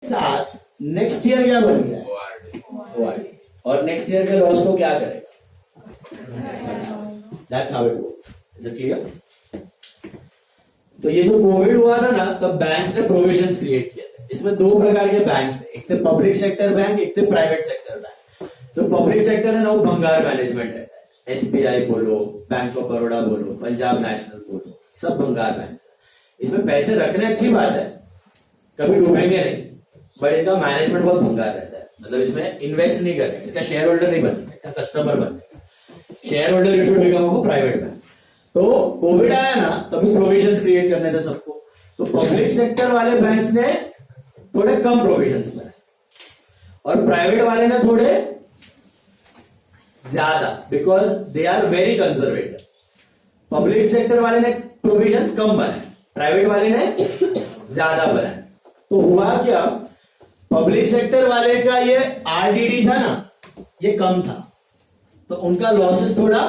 साथ next year क्या बन गया है? ORD। और नेक्स्ट ईयर के लॉस को क्या करेगा? That's how it works. Is it clear? तो ये जो कोविड हुआ था ना, तब बैंक्स ने प्रोविजंस क्रिएट किए थे। इसमें दो प्रकार के बैंक्स थे, एक थे पब्लिक सेक्टर बैंक, एक थे प्राइवेट सेक्टर बैंक। तो पब्लिक सेक्टर है ना, वो भंगार मैनेजमेंट रहता है। SBI बोलो, बैंक ऑफ बड़ौदा बोलो, पंजाब नेशनल बोलो, सब भंगार बैंक है। इसमें पैसे रखने अच्छी बात है, कभी डूबेंगे नहीं, बट इनका मैनेजमेंट बहुत भंगार रहता है। मतलब इसमें इन्वेस्ट नहीं करेंगे, इसका शेयर होल्डर नहीं बनेगा, कस्टमर बनेगा। Share holder you should become of private bank. तो कोविड आया ना, तभी प्रोविजंस क्रिएट करने थे सबको। तो पब्लिक सेक्टर वाले बैंक्स ने थोड़े कम प्रोविजंस बनाए और प्राइवेट वाले ने थोड़े ज्यादा, because they are very conservative. Public sector वाले ने प्रोविजंस कम बनाए, प्राइवेट वाले ने ज्यादा बनाए। तो हुआ क्या, पब्लिक सेक्टर वाले का ये RDD था ना, ये कम था, तो उनका लॉसेस थोड़ा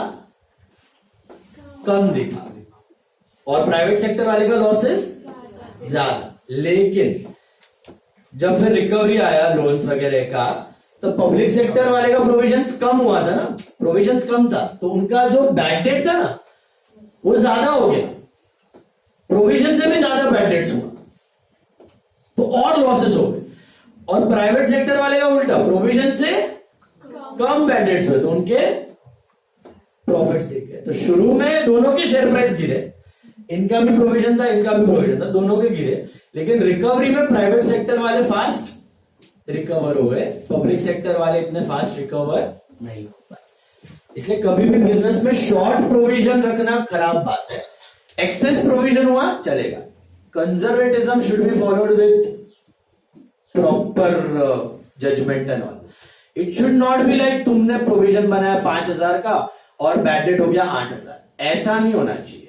कम दिखा, और प्राइवेट सेक्टर वाले का लॉसेस ज्यादा। लेकिन जब फिर रिकवरी आया लोन्स वगैरह का, तो पब्लिक सेक्टर वाले का प्रोविजंस कम हुआ था ना, प्रोविजंस कम था, तो उनका जो बैड डेट था ना, वो ज्यादा हो गया, प्रोविजन से भी ज्यादा बैड डेट्स हुआ, तो और लॉसेस हो गए। और प्राइवेट सेक्टर वाले का उल्टा, प्रोविजन से कम बैड डेट्स हुए, तो उनके प्रॉफिट्स दिख गए। तो शुरू में दोनों के शेयर प्राइस गिरे, इनका भी प्रोविजन था, इनका भी प्रोविजन था, दोनों के गिरे। लेकिन रिकवरी में प्राइवेट सेक्टर वाले फास्ट रिकवर हो गए, पब्लिक सेक्टर वाले इतने फास्ट रिकवर नहीं हो पाए। इसलिए कभी भी बिजनेस में शॉर्ट प्रोविजन रखना खराब बात है। एक्सेस प्रोविजन हुआ चलेगा, conservatism should be followed with proper judgement and all. It should not be like तुमने प्रोविजन बनाया 5,000 का और बैड डेट हो गया 8,000, ऐसा नहीं होना चाहिए।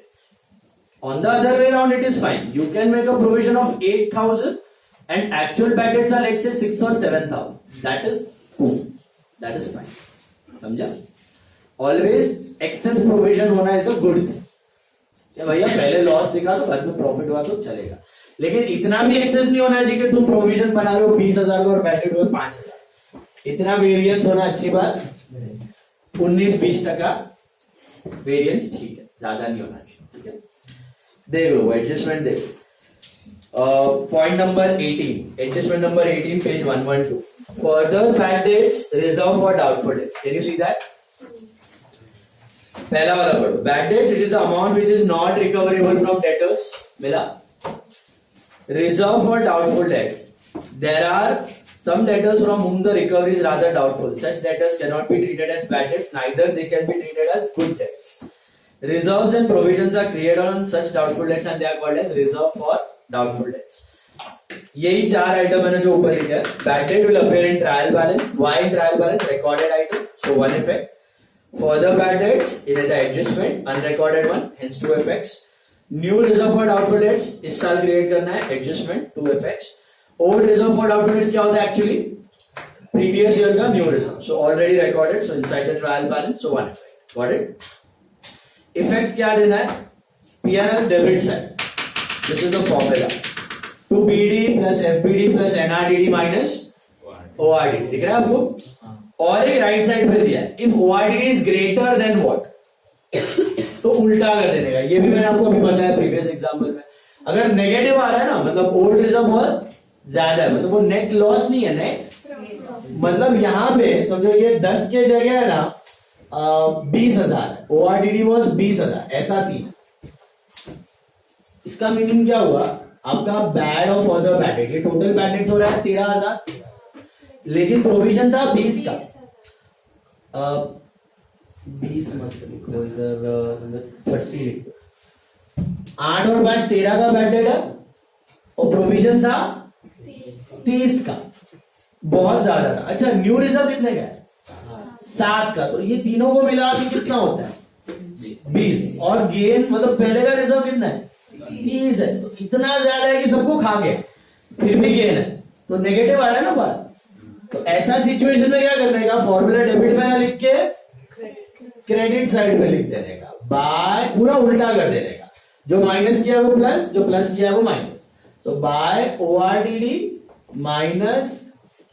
On the other way around, it is fine. You can make a provision of 8,000 and actual bad debts are let's say 6 or 7,000. That is cool. That is fine. समझा? Always excess provision होना is a good thing. क्या भैया पहले loss दिखा तो बाद में profit हुआ तो चलेगा, लेकिन इतना भी एक्सेस नहीं होना चाहिए कि तुम प्रोविजन बना रहे हो 20,000 का और बैड डेट हो 5,000। इतना वेरिएंस होना अच्छी बात, 19-20% वेरिएंस ठीक है, ज्यादा नहीं होना चाहिए। ठीक है, देख लो एडजस्टमेंट देख लो। Point number 18, adjustment number 18, page 112। Further bad debts reserve for doubtful debts. Can you see that? पहला वाला पढ़ो। Bad debts, it is the amount which is not recoverable from debtors. मिला? Reserve for doubtful debts, there are some debtors from whom the recovery is rather doubtful. Such debtors cannot be treated as bad debts, neither they can be treated as good debts. Reserves and provisions are created on such doubtful debts and they are called as reserve for doubtful debts. यही चार item है जो ऊपर लिखा है। Bad debt will appear in trial balance. Why in trial balance? Recorded item, so one effect. Further bad debts, it is the adjustment, unrecorded one, hence two effects. New reserve for doubtful debts, इस साल create करना है, adjustment, two effects. Old reserve for doubtful dates क्या होता है actually? Previous year का new reserve, so already recorded, so inside the trial balance, so one effect. Got it? Effect क्या देना है? P&L debit side, this is the formula, 2PD plus FBD plus NRDD minus ORD। दिख रहा है आपको? और एक राइट साइड पे दिया है, if ORD is greater than what, तो उल्टा कर देने का। ये भी मैंने आपको अभी बताया प्रीवियस एग्जांपल में। अगर नेगेटिव आ रहा है ना, मतलब ओल्ड रिजर्व बहुत ज्यादा है, मतलब वो नेट लॉस नहीं है, नेट मतलब यहां पे समझो ये 10 के जगह है ना 20,000 है, ORDD वॉज 20,000, ऐसा सीन। इसका मीनिंग क्या हुआ? आपका बैड और फर्दर बैड डेट, ये टोटल बैड डेट्स हो रहा है 13,000, लेकिन प्रोविजन था 20 का। 20 मत लिखो इधर, 30 लिखो। 8 और 5 13 का बैड डेट है और प्रोविजन था 30 का, बहुत ज्यादा था। अच्छा, न्यू रिजर्व कितने का है? 7 का, तो ये तीनों को मिला के कितना होता है? 20। और गेन मतलब पहले का रिजर्व कितना है? 30 है, तो इतना ज्यादा है कि सबको खा गया, फिर भी गेन है, तो नेगेटिव आ रहा है ना बात। तो ऐसा सिचुएशन में क्या करने का? फॉर्मूला डेबिट में ना लिख के क्रेडिट साइड में लिख देने का, बाय पूरा उल्टा कर देने का, जो माइनस किया वो प्लस, जो प्लस किया वो माइनस। तो by ORDD minus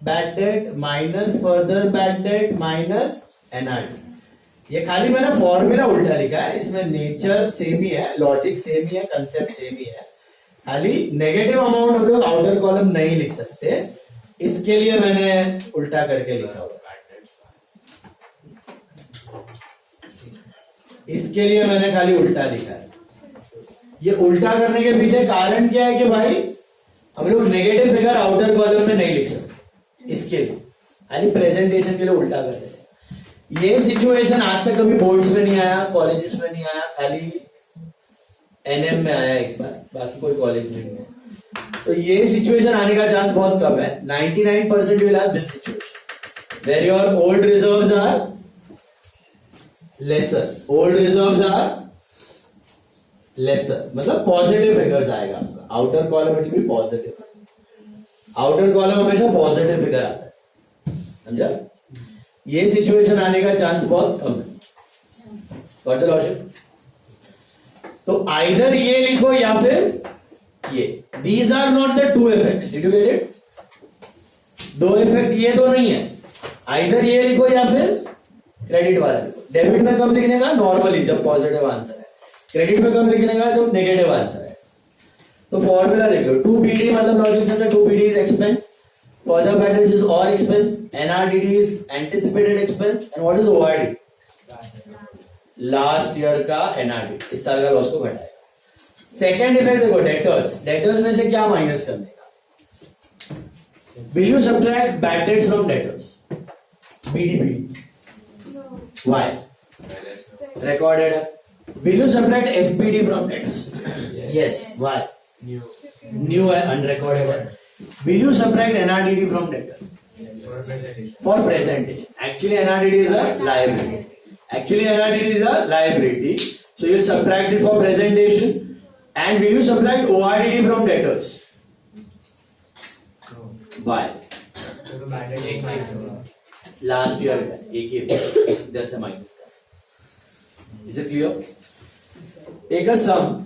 bad debt minus further bad debt minus NRD. ये खाली मैंने फॉर्मूला उल्टा लिखा है, इसमें नेचर सेम ही है, लॉजिक सेम ही है, कंसेप्ट सेम ही है, खाली नेगेटिव अमाउंट हम लोग आउटर कॉलम नहीं लिख सकते, इसके लिए मैंने उल्टा करके लिखा हुआ। इसके लिए मैंने खाली उल्टा लिखा है। ये उल्टा करने के पीछे कारण क्या है कि भाई हम लोग नेगेटिव फिगर आउटर कॉलम में नहीं लिख सकते, इसके लिए खाली प्रेजेंटेशन के लिए उल्टा कर देते। ये सिचुएशन आज तक कभी बोर्ड्स में नहीं आया, कॉलेजेस में नहीं आया, खाली एनएम में आया एक बार, बाकी कोई कॉलेज में नहीं है। तो ये सिचुएशन आने का चांस बहुत कम है। 99% will have this situation where your old reserves are lesser, old reserves are lesser, मतलब पॉजिटिव फिगर्स आएगा आपका। Outer column it will be positive, outer column हमेशा पॉजिटिव फिगर आता है, समझा? ये सिचुएशन आने का चांस बहुत कम है। Got the logic? तो आइदर ये लिखो या फिर ये, these are not the two effects, did you get it? दो इफेक्ट ये दो नहीं है, आइदर ये लिखो या फिर क्रेडिट वाला लिखो। डेबिट में कब लिखने का? नॉर्मली जब पॉजिटिव आंसर है। क्रेडिट में कब लिखने का? जब नेगेटिव आंसर है। तो फॉर्मूला देख लो, 2PD मतलब logic centre, 2PD is expense, further bad is और expense, NRDD is anticipated expense, and what is ORD? Last year का एनआरडी, इस साल का लॉस को घटाएगा। सेकेंड इफेक्ट देखो, डेटर्स, डेटर्स में से क्या माइनस करने का? Will you subtract bad debts from debtors? BDP, why? Recorded. Will you subtract FPD from debtors? Yes. Why? New है, unrecorded है. Will you subtract NRDD from debtors? For presentation. Actually NRDD is a liability. So you will subtract it for presentation. And will you subtract ORDD from debtors? Why? Last year का एक ही इधर से minus का। Is it clear? Take a sum,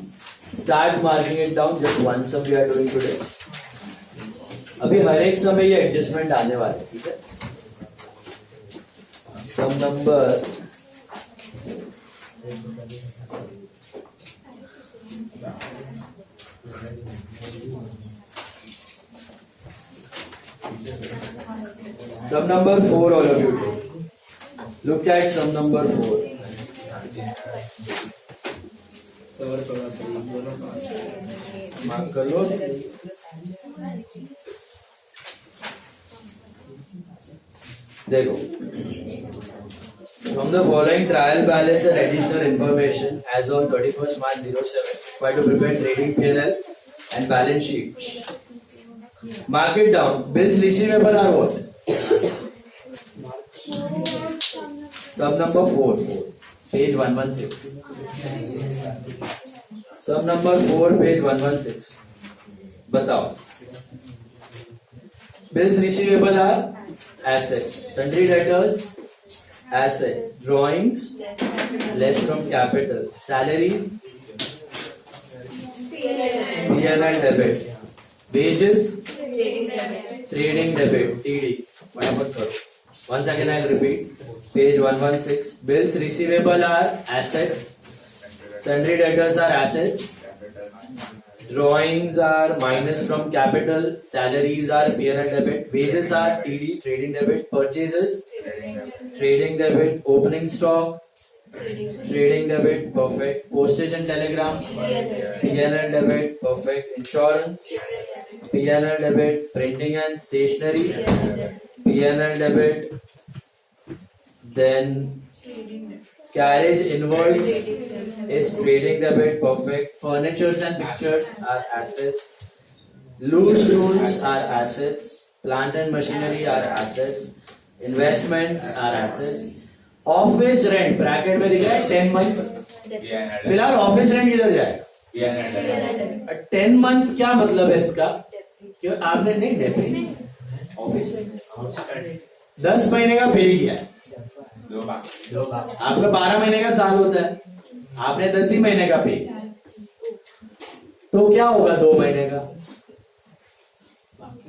start marking it down, just one sum we are doing today. अभी हर एक समय ये एडजस्टमेंट आने वाले हैं, ठीक है? सम number sum number 4, all of you take. Look at sum number 4. Mark कर लो। देखो, from the following trial balance and additional information as on 31st March 07, required to prepare trading P&L and balance sheet. Mark it down. Bills receivable are what? Sum number 4, page 116. Sum number 4, page 116. बताओ. Bills receivable are assets. Sundry debtors, assets. Drawings, less from capital. Salaries, P&L debit. Wages, trading debit, TD. फटाफट करो. Once again I'll repeat. Page 116. Bills receivable are assets. Sundry debtors are assets. Drawings are minus from capital. Salaries are P&L debit. Wages are TD, trading debit. Purchases, trading debit. Opening stock, trading debit, perfect. Postage and telegram, P&L debit, perfect. Insurance, P&L debit. Printing and stationery, P&L debit. Then carriage invoice is trading debit, perfect. Furnitures and fixtures are assets. Loose tools are assets. Plant and machinery are assets. Investments are assets. Office rent bracket में दिखा है 10 months. फिलहाल office rent किधर जाएगा? 10 months क्या मतलब है इसका? क्यों आपने नहीं डेबिट ऑफिस 10 महीने का पे किया है, आपका 12 महीने का साल होता है, आपने 10 ही महीने का पे किया, तो क्या होगा 2 महीने का?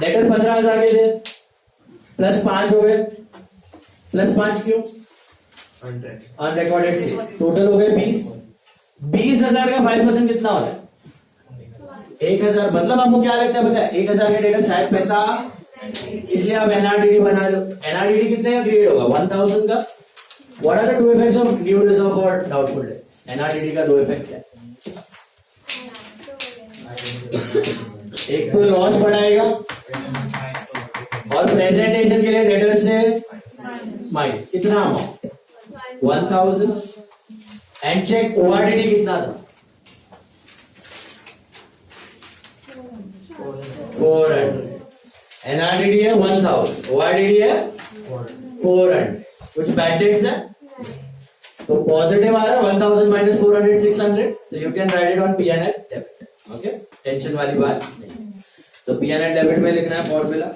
डेटर 15,000 के थे, प्लस 5 हो गए, प्लस 5 क्यों? अनरिकॉर्डेड सेल्स टोटल हो गए 20,000 का 5% कितना होता है? 1,000। मतलब आपको क्या लगता है पता है? 1,000 के डेटर शायद पैसा, इसलिए आप एनआरडीडी बना लो। एनआरडीडी कितने का क्रिएट होगा? 1,000 का। What are the two effects of new reserve और डाउटफुल डेट्स? एनआरडीडी का दो इफेक्ट क्या है? एक तो लॉस बढ़ाएगा और प्रेजेंटेशन के लिए डेटर से माइनस कितना अमाउंट? 1,000। एंड चेक ओआरडीडी कितना था? 400। एनआरडीडी है 1,000, ओआरडीडी है 400। कुछ बैड डेट्स है तो पॉजिटिव आ रहा है 1,000 माइनस 400 600, तो you can write it on PNL debit. Okay, tension वाली बात नहीं। तो पीएनएल डेबिट में लिखना है फॉर्मूला।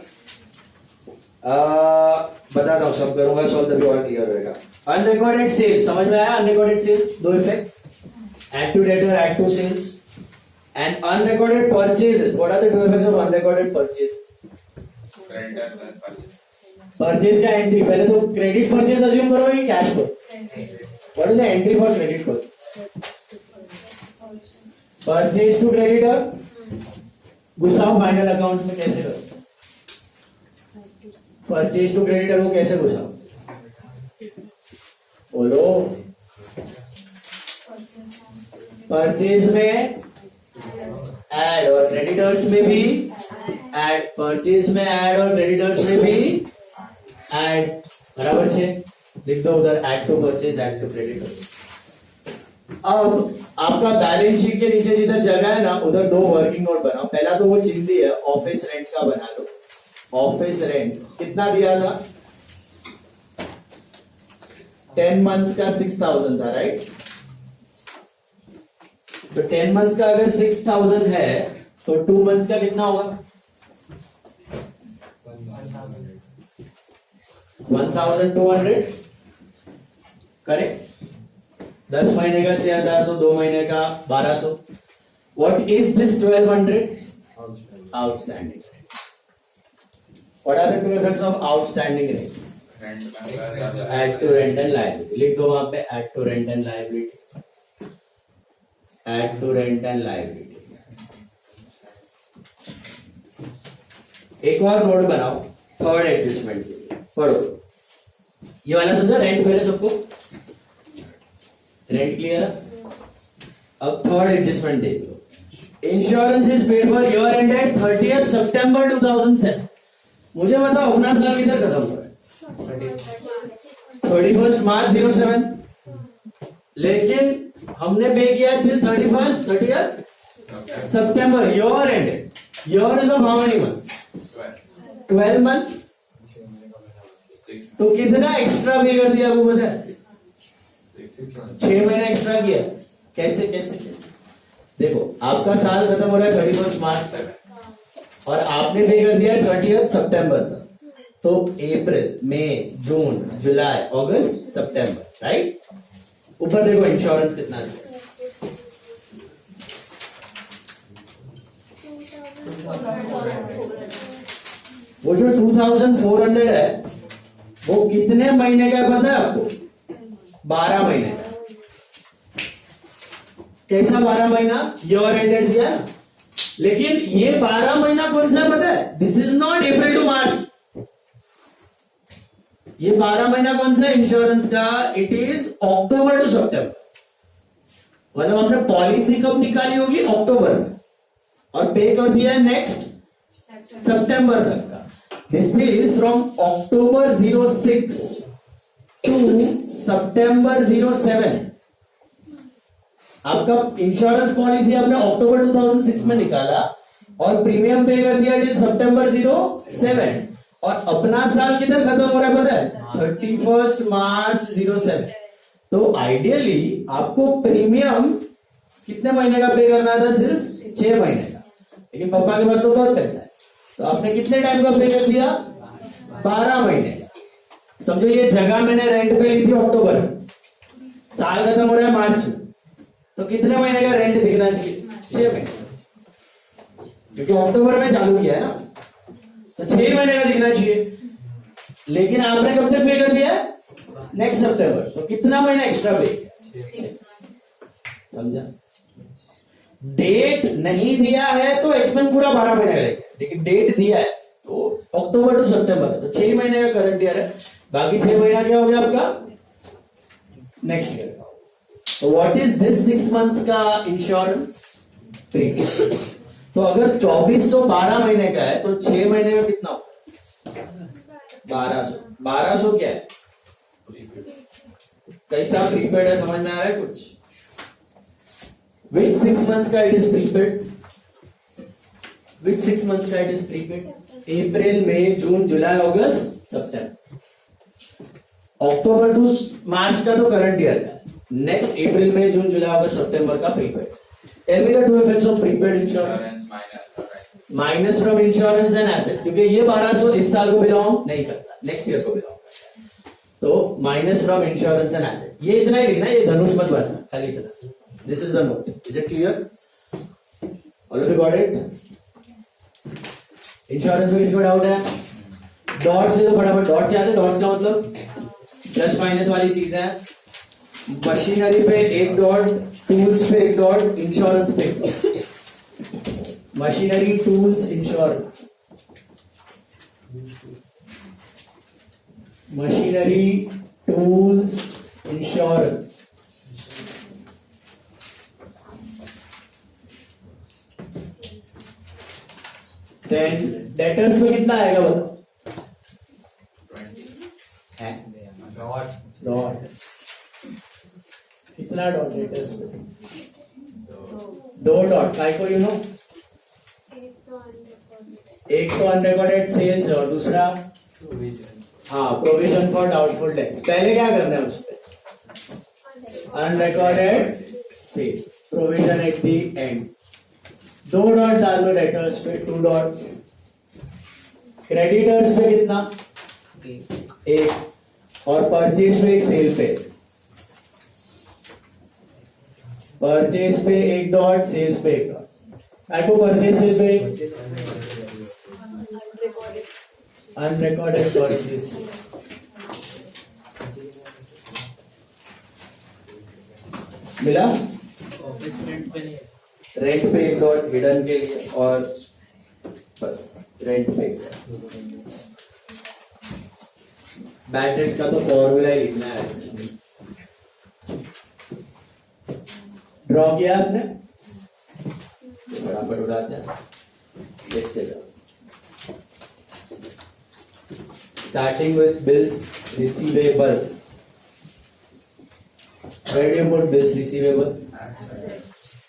बताता हूं, सब करूंगा सॉल्व तभी और क्लियर होगा। अनरिकॉर्डेड सेल्स समझ में आया? अनरिकॉर्डेड सेल्स दो effects, add to debtor, add to sales. And unrecorded purchases, what are the two effects of unrecorded purchases? Purchase का एंट्री, पहले तो क्रेडिट परचेज अज्यूम करो कि कैश पर? What is the entry for credit पर? Purchase to creditor घुसाओ final account में। कैसे करो? परचेज टू क्रेडिटर को कैसे घुसाओ? बोलो। परचेज में ऐड और क्रेडिटर्स में भी ऐड, परचेज में ऐड और क्रेडिटर्स में भी ऐड, बराबर से लिख दो उधर, add to purchase, add to creditors. अब आपका बैलेंस शीट के नीचे जिधर जगह है ना, उधर दो वर्किंग नोट बनाओ। पहला तो वो चिंदी है, ऑफिस रेंट का बना लो। ऑफिस रेंट कितना दिया था? 10 मंथ्स का 6,000 था, राइट? तो 10 मंथ्स का अगर 6,000 है तो 2 मंथ्स का कितना होगा? 1,200। करेक्ट। 10 महीने का 6,000 तो 2 महीने का 1,200। What is this 1,200? Outstanding. What are the two effects of outstanding rent? Add to rent and liability. लिख दो वहां पे, add to rent and liability, add to rent and liability. एक और नोट बनाओ थर्ड एडजस्टमेंट के लिए, पढ़ो। ये वाला समझा? रेंट पहले सबको, रेंट क्लियर है? अब थर्ड एडजस्टमेंट देख लो। Insurance is paid for year end at 30th September 2007। मुझे बताओ अपना साल किधर खत्म हुआ है? 31st March 07। लेकिन हमने पे किया till 30th September, year and. Year is of how many months? 12 months. तो कितना एक्स्ट्रा पे कर दिया आपको पता है? 6 महीना एक्स्ट्रा किया। कैसे कैसे कैसे? देखो, आपका साल खत्म हो रहा है 31 मार्च तक और आपने पे कर दिया 30th सितंबर तक, तो अप्रैल, मई, जून, जुलाई, अगस्त, सितंबर, राइट? ऊपर देखो इंश्योरेंस कितना दिया। वो जो 2,400 है वो कितने महीने का पता है आपको? 12 महीने का। कैसा 12 महीना? ईयर एंडेड दिया। लेकिन ये 12 महीना कौन सा है पता है? This is not April to March. ये 12 महीना कौन सा है इंश्योरेंस का? It is October to September. मतलब आपने पॉलिसी कब निकाली होगी? अक्टूबर में, और पे कर दिया है नेक्स्ट सितंबर तक का। This is from October 06 to September 07। आपका इंश्योरेंस पॉलिसी आपने अक्टूबर 2006 में निकाला और प्रीमियम पे कर दिया टिल सितंबर 07, और अपना साल किधर खत्म हो रहा है पता है? 31 मार्च 07। तो आइडियली आपको प्रीमियम कितने महीने का पे करना था? सिर्फ 6 महीने का। लेकिन पापा के पास तो बहुत पैसा है, तो आपने कितने टाइम का पे कर दिया? 12 महीने का। समझो ये जगह मैंने रेंट पे ली थी अक्टूबर में, साल खत्म हो रहा है मार्च में, तो कितने महीने का रेंट दिखना चाहिए? 6 महीने, क्योंकि अक्टूबर में चालू किया है ना। तो 6 महीने का दिखना चाहिए, लेकिन आपने कब तक पे कर दिया? नेक्स्ट सितंबर। तो कितना महीना एक्स्ट्रा पे किया? समझा? डेट नहीं दिया है तो एक्सपेंस पूरा 12 महीने का रहेगा, लेकिन डेट दिया है तो अक्टूबर टू सितंबर, तो 6 महीने का करंट ईयर है, बाकी 6 महीना क्या हो गया आपका? Next year. तो व्हाट इज दिस 6 मंथ्स का इंश्योरेंस? प्रीपेड। तो अगर 2412 महीने का है तो 6 महीने में कितना होगा? 1200। 1200 क्या है? कैसा प्रीपेड है, समझ में आ रहा है कुछ? Which 6 months का it is prepaid? Which 6 months का it is prepaid? अप्रैल, मई, जून, जुलाई, अगस्त, सितंबर। अक्टूबर टू मार्च का तो करंट ईयर का, नेक्स्ट अप्रैल, मई, जून, जुलाई, अगस्त, सितंबर का prepaid. Tell me the two effects of prepaid insurance. Minus from insurance and asset, क्योंकि ये 1200 इस साल को बिलोंग नहीं करता, नेक्स्ट ईयर को बिलोंग करता है। तो minus from insurance and asset, ये इतना ही लिखना, ये धनुष मत बनना, खाली इतना। This is the note. Is it clear? All of you got it? Insurance में किसी को डाउट है? डॉट्स ले दो फटाफट। डॉट्स याद है? डॉट्स का मतलब प्लस माइनस वाली चीज है। मशीनरी पे एक डॉट, टूल्स पे एक डॉट, इंश्योरेंस पे एक dot. Machinery, tools, insurance. Machinery, tools, insurance. Then debtors में कितना आएगा बताओ? डॉट। कितना डॉट डेटर्स में? 2 डॉट। काय को यू नो? एक तो अनरिकॉर्डेड सेल्स है और दूसरा हाँ प्रोविजन फॉर डाउटफुल डेट्स। पहले क्या करना है उस पर? Unrecorded sales, provision at the end. 2 dot डाल दो डेटर्स पे, 2 डॉट्स। क्रेडिटर्स पे कितना? 1। और परचेज पे एक, सेल पे। परचेज पे 1 डॉट, सेल्स पे 1 डॉट। आपको परचेज सेल पे अनरिकॉर्डेड परचेज मिला। ऑफिस रेंट पे नहीं, रेंट पे 1 डॉट हिडन के लिए, और बस रेंट पे 1 डॉट। बैड डेट्स का तो फॉर्मूला ही लिखना है। ड्रॉ किया आपने? बराबर उड़ाते हैं, देखते जाओ। Starting with bills receivable. Where do you put bills receivable?